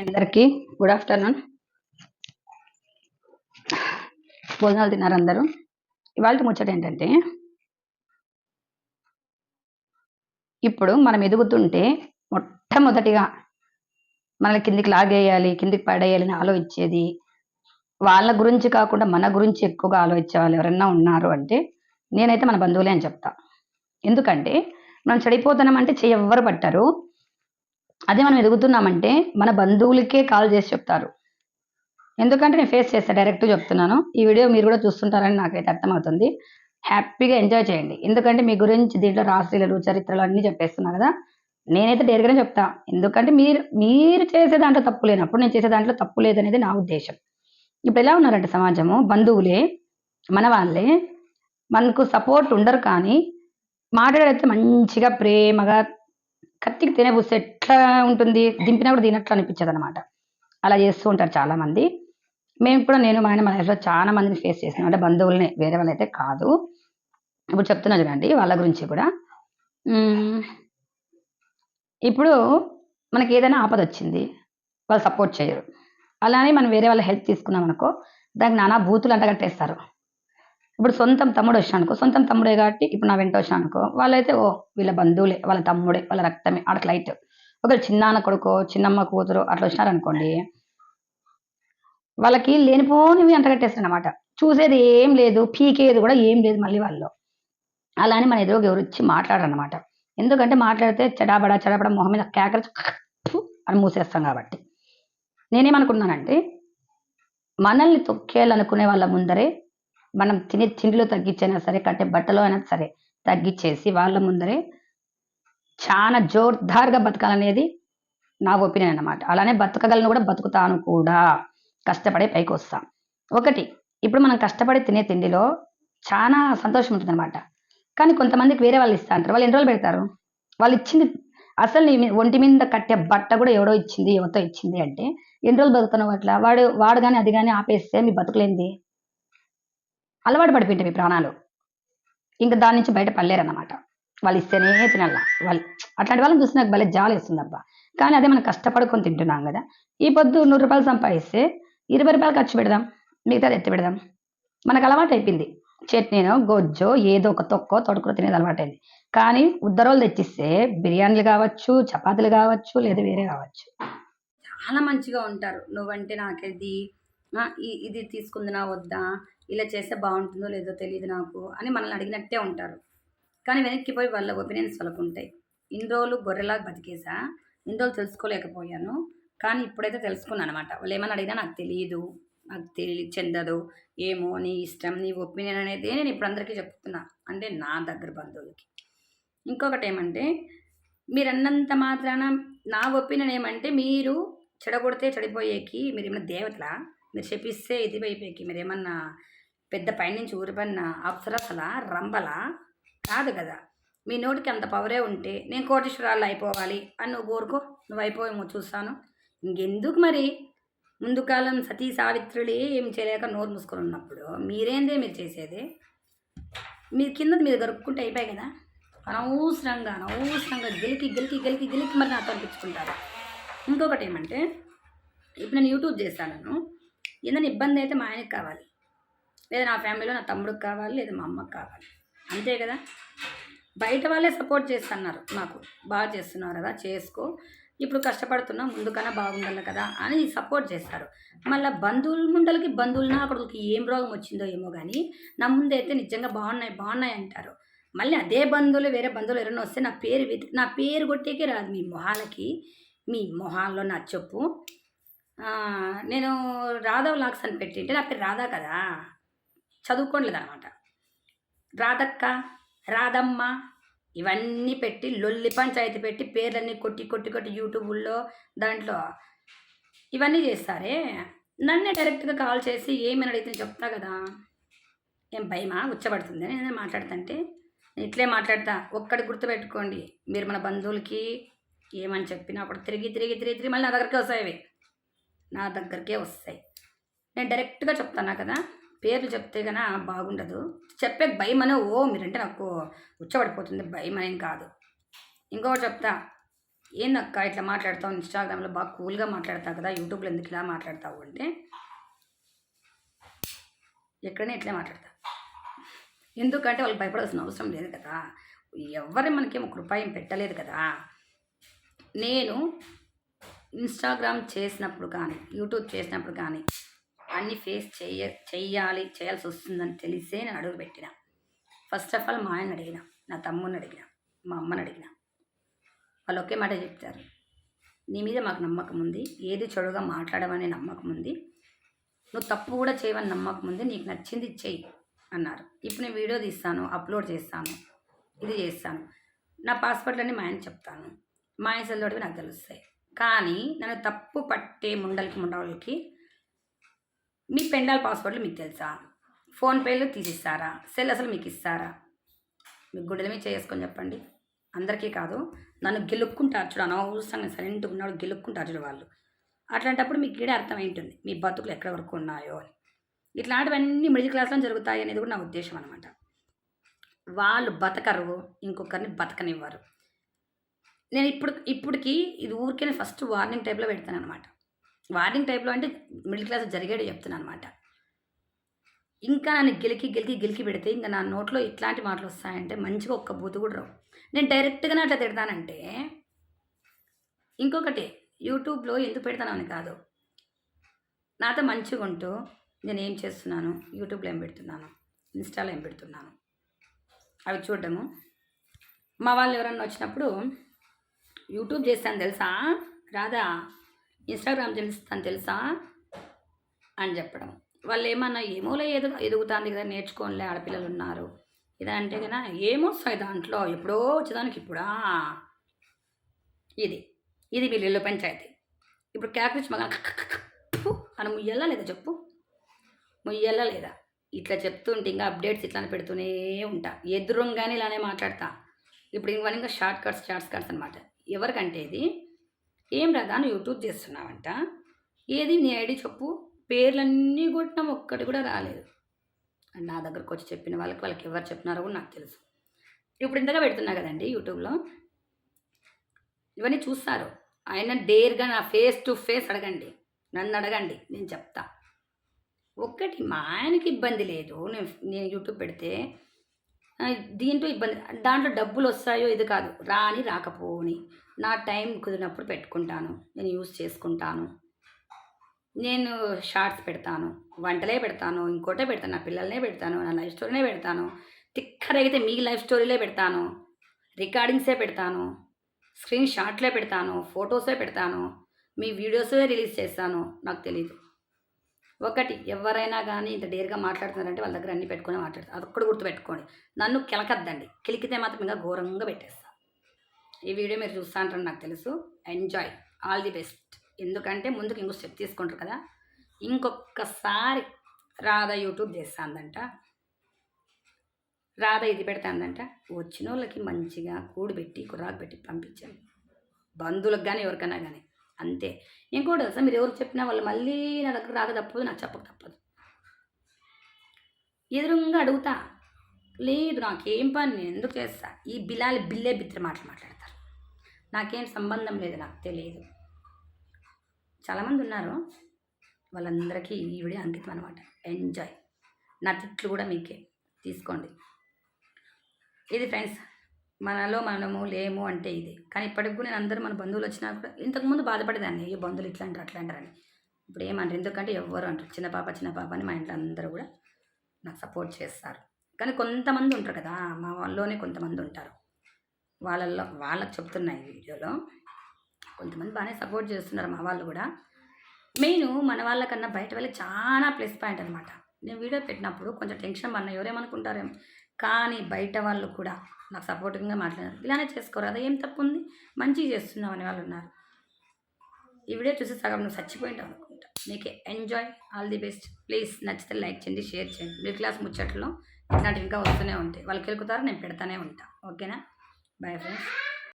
అందరికీ good afternoon. భోజనాలు తిన్నారు అందరూ? ఇవాళ ముచ్చట ఏంటంటే, ఇప్పుడు మనం ఎదుగుతుంటే మొట్టమొదటిగా మనల్ని కిందికి లాగేయాలి, కిందికి పడేయాలని ఆలోచించేది వాళ్ళ గురించి కాకుండా మన గురించి ఎక్కువగా ఆలోచించే వాళ్ళు ఎవరన్నా ఉన్నారు అంటే నేనైతే మన బంధువులే అని చెప్తా. ఎందుకంటే మనం చెడిపోతున్నామంటే చెయ్యి ఎవ్వరు పట్టరు. అదే మనం ఎదుగుతున్నామంటే మన బంధువులకే కాల్ చేసి చెప్తారు. ఎందుకంటే నేను ఫేస్ చేస్తాను, డైరెక్ట్ చెప్తున్నాను. ఈ వీడియో మీరు కూడా చూస్తుంటారని నాకైతే అర్థమవుతుంది. హ్యాపీగా ఎంజాయ్ చేయండి. ఎందుకంటే మీ గురించి దీంట్లో రాశిలు చరిత్రలు అన్నీ చెప్పేస్తున్నా కదా. నేనైతే డైరెక్ట్గానే చెప్తా. ఎందుకంటే మీరు మీరు చేసే దాంట్లో తప్పు లేనప్పుడు నేను చేసే దాంట్లో తప్పు లేదనేది నా ఉద్దేశం. ఇప్పుడు ఎలా ఉన్నారంటే సమాజము, బంధువులే మన వాళ్ళే మనకు సపోర్ట్ ఉండరు, కానీ మాట్లాడైతే మంచిగా ప్రేమగా కత్తికి తినబూస్తే ఎట్లా ఉంటుంది, దింపినా కూడా తినట్లు అనిపించదు అనమాట. అలా చేస్తూ ఉంటారు చాలామంది. మేము కూడా నేను మా ఆయన మా లైఫ్లో చాలా మందిని ఫేస్ చేసినాం. అంటే బంధువులనే, వేరే వాళ్ళైతే కాదు. ఇప్పుడు చెప్తున్నా చూడండి వాళ్ళ గురించి కూడా. ఇప్పుడు మనకి ఏదైనా ఆపద వచ్చింది, వాళ్ళు సపోర్ట్ చేయరు. అలానే మనం వేరే వాళ్ళ హెల్ప్ తీసుకున్నాం అనుకో, దానికి నానా బూతులు అంటగట్టేస్తారు. ఇప్పుడు సొంతం తమ్ముడు వచ్చినా అనుకో, సొంతం తమ్ముడే కాబట్టి ఇప్పుడు నా వెంట వచ్చినా అనుకో, వాళ్ళైతే ఓ వీళ్ళ బంధువులే, వాళ్ళ తమ్ముడే, వాళ్ళ రక్తమే, ఆడకి లైట్. ఒకవేళ చిన్నాన్న కొడుకో చిన్నమ్మ కూతురు అట్లా వచ్చినారనుకోండి, వాళ్ళకి లేనిపోనివి అంటగట్టేస్తారనమాట. చూసేది ఏం లేదు, పీకేది కూడా ఏం లేదు మళ్ళీ వాళ్ళు. అలానే మన ఎదురుగా ఎవరు వచ్చి మాట్లాడరనమాట. ఎందుకంటే మాట్లాడితే చెడాబడా మొహం మీద కేకలు అని మూసేస్తాం కాబట్టి. నేనేమనుకున్నానంటే, మనల్ని తొక్కేయాలనుకునే వాళ్ళ ముందరే మనం తినే తిండిలో తగ్గించైనా సరే, కట్టే బట్టలో అయినా సరే తగ్గించేసి వాళ్ళ ముందరే చాలా జోర్దార్గా బతకాలనేది నా ఒపీనియన్ అనమాట. అలానే బతకగలను కూడా, బతుకుతాను కూడా. కష్టపడే పైకి వస్తాం. ఒకటి, ఇప్పుడు మనం కష్టపడి తినే తిండిలో చాలా సంతోషం ఉంటుందన్నమాట. కానీ కొంతమందికి వేరే వాళ్ళు ఇస్తా అంటారు. వాళ్ళు ఎన్ని రోజులు పెడతారు? వాళ్ళు ఇచ్చింది అసలు నీ ఒంటి మీద కట్టే బట్ట కూడా ఎవడో ఇచ్చింది, ఎవరితో ఇచ్చింది అంటే ఎన్ని రోజులు బతుకుతున్నావు అట్లా? వాడు కానీ అది కానీ ఆపేస్తే మీ బతుకులేంది? అలవాటు పడిపోయింటే మీ ప్రాణాలు ఇంకా దాని నుంచి బయట పడలేరన్నమాట. వాళ్ళు ఇస్తేనే తినాల. వాళ్ళు అట్లాంటి వాళ్ళని చూసి నాకు భలే జాలి వేస్తుంది అబ్బా. కానీ అదే మనం కష్టపడుకొని తింటున్నాం కదా. ఈ పొద్దు 100 రూపాయలు సంపాదిస్తే 20 రూపాయలు ఖర్చు పెడదాం, మిగతాది ఎత్తి పెడదాం. మనకు అలవాటు అయిపోయింది. చట్నీనో గొజ్జో ఏదో ఒక తొక్కో తొడుకులో తినేది అలవాటైంది. కానీ ఉద్దరోలు తెచ్చిస్తే బిర్యానీలు కావచ్చు, చపాతీలు కావచ్చు, లేదా వేరే కావచ్చు, చాలా మంచిగా ఉంటారు. నువ్వంటే నాకేది ఇది తీసుకుందినా వద్దా, ఇలా చేస్తే బాగుంటుందో లేదో తెలియదు నాకు అని మనల్ని అడిగినట్టే ఉంటారు. కానీ వెనక్కిపోయి వాళ్ళ ఒపీనియన్స్ వాళ్ళకు ఉంటాయి. ఇన్ని రోజులు గొర్రెలాగా బతికేసా, ఇన్ని రోజులు తెలుసుకోలేకపోయాను. కానీ ఇప్పుడైతే తెలుసుకున్నాను అనమాట. వాళ్ళు ఏమని అడిగినా నాకు తెలియదు, నాకు చెందదు, ఏమో నీ ఇష్టం, నీ ఒపీనియన్ అనేది నేను ఇప్పుడు అందరికీ చెప్తున్నా. అంటే నా దగ్గర బంధువులకి. ఇంకొకటి ఏమంటే, మీరు అన్నంత మాత్రాన నా ఒపీనియన్ ఏమంటే, మీరు చెడగొడితే చెడిపోయేకి మీరు ఏమన్నా దేవతలా? మీరు చెప్పిస్తే ఇది అయిపోయేకి మీరు ఏమన్నా పెద్ద పైనుంచి ఊరిపడిన అప్సరసలా, రంబలా? కాదు కదా. మీ నోటికి అంత పవరే ఉంటే నేను కోటీశ్వరాలు అయిపోవాలి అని నువ్వు కోరుకో, నువ్వు అయిపోయేమో చూస్తాను. ఇంకెందుకు మరి? ముందు కాలం సతీ సావిత్రులే ఏం చేయలేక నోరు మూసుకొని ఉన్నప్పుడు మీరేందే మీరు చేసేది? మీరు కింద మీరు గరుక్కుంటే అయిపోయాయి కదా. అనవసరంగా గెలికి మరి నాతో అనిపించుకుంటారు. ఇంకొకటి ఏమంటే, ఇప్పుడు నేను యూట్యూబ్ చేస్తాను, ఏదైనా ఇబ్బంది అయితే మా ఆయనకి కావాలి, లేదా నా ఫ్యామిలీలో నా తమ్ముడికి కావాలి, లేదా మా అమ్మకి కావాలి, అంతే కదా. బయట వాళ్ళే సపోర్ట్ చేస్తున్నారు, నాకు బాగా చేస్తున్నారు కదా, చేసుకో, ఇప్పుడు కష్టపడుతున్నా, ముందుకన్నా బాగుండాలి కదా అని సపోర్ట్ చేస్తారు. మళ్ళీ బంధువులు నాకుడికి ఏం రోగం వచ్చిందో ఏమో కానీ నా ముందైతే నిజంగా బాగున్నాయి అంటారు. మళ్ళీ అదే బంధువులు వేరే బంధువులు ఎవరైనా వస్తే నా పేరు కొట్టేకే రాదు మీ మొహాల్లో నా చెప్పు. నేను రాధా వ్లాగ్స్ అని పెట్టింటే నా పేరు రాధా కదా, చదువుకోలేదు అనమాట. రాధక్క, రాధమ్మ ఇవన్నీ పెట్టి లొల్లి పంచాయతీ పెట్టి పేర్లన్నీ కొట్టి యూట్యూబుల్లో దాంట్లో ఇవన్నీ చేస్తారే. నన్నే డైరెక్ట్గా కాల్ చేసి ఏమని అడిగితే చెప్తా కదా. ఏం భయమా? ఉచ్చబడుతుంది నేను మాట్లాడుతుంటే? నేను ఇట్లే మాట్లాడతా. ఒక్కటి గుర్తుపెట్టుకోండి, మీరు మన బంధువులకి ఏమని చెప్పినప్పుడు తిరిగి మళ్ళీ నా దగ్గరికే వస్తాయి. నేను డైరెక్ట్గా చెప్తాను కదా. పేర్లు చెప్తే కన్నా బాగుండదు. చెప్పే భయం అనే మీరంటే నాకు ఉచ్చబడిపోతుంది, భయం అనేం కాదు. ఇంకొకటి చెప్తా, ఏందక్క ఇట్లా మాట్లాడతావు, ఇన్స్టాగ్రామ్లో బాగా కూల్గా మాట్లాడతావు కదా, యూట్యూబ్లో ఎందుకు ఇలా మాట్లాడతావు అంటే ఎక్కడైనా ఇట్లే మాట్లాడతా. ఎందుకంటే వాళ్ళు భయపడాల్సిన అవసరం లేదు కదా, ఎవరి మనకేం ఒక రూపాయి పెట్టలేదు కదా. నేను ఇన్స్టాగ్రామ్ చేసినప్పుడు కానీ యూట్యూబ్ చేసినప్పుడు కానీ అన్నీ ఫేస్ చేయాల్సి వస్తుందని తెలిసే నేను అడుగు పెట్టిన. ఫస్ట్ ఆఫ్ ఆల్ మా ఆయన అడిగిన, నా తమ్ముని అడిగిన, మా అమ్మని అడిగిన. వాళ్ళు ఒకే మాట చెప్తారు, నీ మీద మాకు నమ్మకం ఉంది, ఏది చెడుగా మాట్లాడమనే నమ్మకం ఉంది, నువ్వు తప్పు కూడా చేయవని నమ్మకం ఉంది, నీకు నచ్చింది చెయ్యి అన్నారు. ఇప్పుడు నేను వీడియో తీస్తాను, అప్లోడ్ చేస్తాను, ఇది చేస్తాను, నా పాస్వర్డ్లన్నీ మా ఆయన చెప్తాను, మా ఆయన సెల్లోటివి నాకు తెలుస్తాయి. కానీ నన్ను తప్పు పట్టే ముండలకి మీ పెండాల్ పాస్వర్డ్లు మీకు తెలుసా, ఫోన్పేలు తీసిస్తారా, సెల్ అసలు మీకు ఇస్తారా, మీకు గుడ్డల మీద చేసుకొని చెప్పండి. అందరికీ కాదు, నన్ను గెలుక్కుంటారు చూడు, అనవసరంగా సైలెంట్గా ఉన్నాడు గెలుక్కుంటారు చూడు వాళ్ళు. అట్లాంటప్పుడు మీకు ఈడే అర్థం ఏంటుంది మీ బతుకులు ఎక్కడ వరకు ఉన్నాయో అని. ఇట్లాంటివన్నీ మిడిల్ క్లాస్లో జరుగుతాయి అనేది కూడా నా ఉద్దేశం అనమాట. వాళ్ళు బతకరు, ఇంకొకరిని బతకనివ్వరు. నేను ఇప్పటికి ఇది ఊరికే ఫస్ట్ వార్నింగ్ టైప్లో పెడతాను అనమాట. వార్నింగ్ టైప్లో అంటే మిడిల్ క్లాస్ జరిగేది చెప్తున్నాను అనమాట. ఇంకా నన్ను గెలికి పెడితే ఇంకా నా నోట్లో ఇట్లాంటి మాటలు వస్తాయంటే మంచిగా ఒక్క బూతు కూడా రావు. నేను డైరెక్ట్గానే అట్లా తిడతానంటే, ఇంకొకటి యూట్యూబ్లో ఎందుకు పెడతాను అని కాదు, నాతో మంచిగా ఉంటూ నేను ఏం చేస్తున్నాను, యూట్యూబ్లో ఏం పెడుతున్నాను, ఇన్స్టాలో ఏం పెడుతున్నాను అవి చూడటము. మా వాళ్ళు ఎవరన్నా వచ్చినప్పుడు యూట్యూబ్ చేస్తాను తెలుసా రాదా, ఇన్స్టాగ్రామ్ చేస్తాను తెలుసా అని చెప్పడం. వాళ్ళు ఏమన్నా ఏమోలే ఎదుగుతుంది కదా, నేర్చుకోనిలే ఆడపిల్లలు ఉన్నారు ఇదంటే కదా, ఏమొస్తాయి దాంట్లో, ఎప్పుడో వచ్చేదానికి ఇప్పుడా, ఇది వీళ్ళు ఇల్లు పంచాయతీ. ఇప్పుడు క్యాక్రిచ్ మగ అని ముయ్యల్లా లేదా చెప్పు, ముయ్యల్లా లేదా? ఇట్లా చెప్తుంటే ఇంకా అప్డేట్స్ ఇట్లా పెడుతూనే ఉంటా, ఎదురుగానే ఇలానే మాట్లాడతా. ఇప్పుడు ఇంకా షార్ట్ కట్స్ అనమాట. ఎవరికంటే ఇది ఏం రాదా, నువ్వు యూట్యూబ్ చేస్తున్నావంట, ఏది నీ ఐడి చెప్పు, పేర్లన్నీ కొట్టినాం ఒక్కటి కూడా రాలేదు అని నా దగ్గరకు వచ్చి చెప్పిన వాళ్ళకి ఎవరు చెప్పినారో కూడా నాకు తెలుసు. ఇప్పుడు ఇంతగా పెడుతున్నా కదండి యూట్యూబ్లో, ఇవన్నీ చూస్తారు. ఆయన డేర్గా నా ఫేస్ టు ఫేస్ అడగండి, నన్ను అడగండి, నేను చెప్తా. ఒక్కటి మా ఆయనకి ఇబ్బంది లేదు, నేను యూట్యూబ్ పెడితే దీంట్లో ఇబ్బంది, దాంట్లో డబ్బులు వస్తాయో ఇది కాదు, రాకపోని నా టైం కుదిరినప్పుడు పెట్టుకుంటాను, నేను యూజ్ చేసుకుంటాను. నేను షార్ట్స్ పెడతాను, వంటలే పెడతాను, ఇంకోటే పెడతాను, నా పిల్లలనే పెడతాను, నా లైఫ్ స్టోరీనే పెడతాను, తిక్కరైతే మీ లైఫ్ స్టోరీలే పెడతాను, రికార్డింగ్సే పెడతాను, స్క్రీన్ షాట్లే పెడతాను, ఫొటోసే పెడతాను, మీ వీడియోసే రిలీజ్ చేస్తాను. నాకు తెలియదు. ఒకటి ఎవరైనా కానీ ఇంత డేర్గా మాట్లాడుతున్నారంటే వాళ్ళ దగ్గర అన్నీ పెట్టుకొని మాట్లాడతారు, అదొక్కడు గుర్తుపెట్టుకోండి. నన్ను కెలకద్దండి, కెలికితే మాత్రం ఇంకా ఘోరంగా పెట్టేస్తాను. ఈ వీడియో మీరు చూస్తా అంటారు నాకు తెలుసు. Enjoy, all the best. ఎందుకంటే ముందుకు ఇంకో స్టెప్ తీసుకుంటారు కదా. ఇంకొకసారి రాధ యూట్యూబ్ చేస్తుందంట, రాధ ఇది పెడతాందంట, వచ్చిన వాళ్ళకి మంచిగా కూడిపెట్టి కుర్రాకు పెట్టి పంపించండి, బంధువులకు కానీ ఎవరికైనా కానీ అంతే. ఇంకోటి తెలుసా, మీరు ఎవరు చెప్పినా వాళ్ళు మళ్ళీ నా దగ్గర రాక తప్పదు, నాకు చెప్పక తప్పదు. ఎదురుగా అడుగుతా, లేదు నాకేం పని, నేను ఎందుకు చేస్తా, ఈ బిల్లే బిత్తిరి మాటలు మాట్లాడతారు, నాకేం సంబంధం లేదు, నాకు తెలియదు. చాలామంది ఉన్నారు, వాళ్ళందరికీ ఈ వీడియో అంకితం అనమాట. ఎంజాయ్. నా తిట్లు కూడా మీకే, తీసుకోండి. ఇది ఫ్రెండ్స్, మనము లేము అంటే ఇది. కానీ ఇప్పటికి కూడా నేను అందరూ మన బంధువులు వచ్చినా కూడా, ఇంతకుముందు బాధపడేదాన్ని, ఏ బంధువులు ఇట్లా అంటారు అట్లా అంటారని. ఇప్పుడు ఏమంటారు, ఎందుకంటే ఎవరు అంటారు, చిన్న పాప అని మా ఇంట్లో అందరూ కూడా నాకు సపోర్ట్ చేస్తారు. కానీ కొంతమంది ఉంటారు కదా, మా వాళ్ళలోనే కొంతమంది ఉంటారు, వాళ్ళకి చెప్తున్నాయి ఈ వీడియోలో. కొంతమంది బాగానే సపోర్ట్ చేస్తున్నారు మా వాళ్ళు కూడా. మెయిన్ మన వాళ్ళకన్నా బయట వాళ్ళకి చాలా ప్లస్ పాయింట్ అనమాట. నేను వీడియో పెట్టినప్పుడు కొంచెం టెన్షన్ పడినా, ఎవరేమనుకుంటారేమో, కానీ బయట వాళ్ళు కూడా నాకు సపోర్టింగ్గా మాట్లాడారు. ఇలానే చేసుకోరు, అదే ఏం తప్పు ఉంది, మంచిగా చేస్తున్నావు అనే వాళ్ళు ఉన్నారు. ఈ వీడియో చూసి సగం నువ్వు చచ్చిపోయింటావు అనుకుంటా. నీకే enjoy, all the best. Please నచ్చితే లైక్ చేయండి, షేర్ చేయండి. మిడిల్ క్లాస్ ముచ్చట్లో ఇట్లాంటివి ఇంకా వస్తూనే ఉంటాయి. వాళ్ళకి వెళ్తారు, నేను పెడతానే ఉంటాను. ఓకేనా? Bye friends.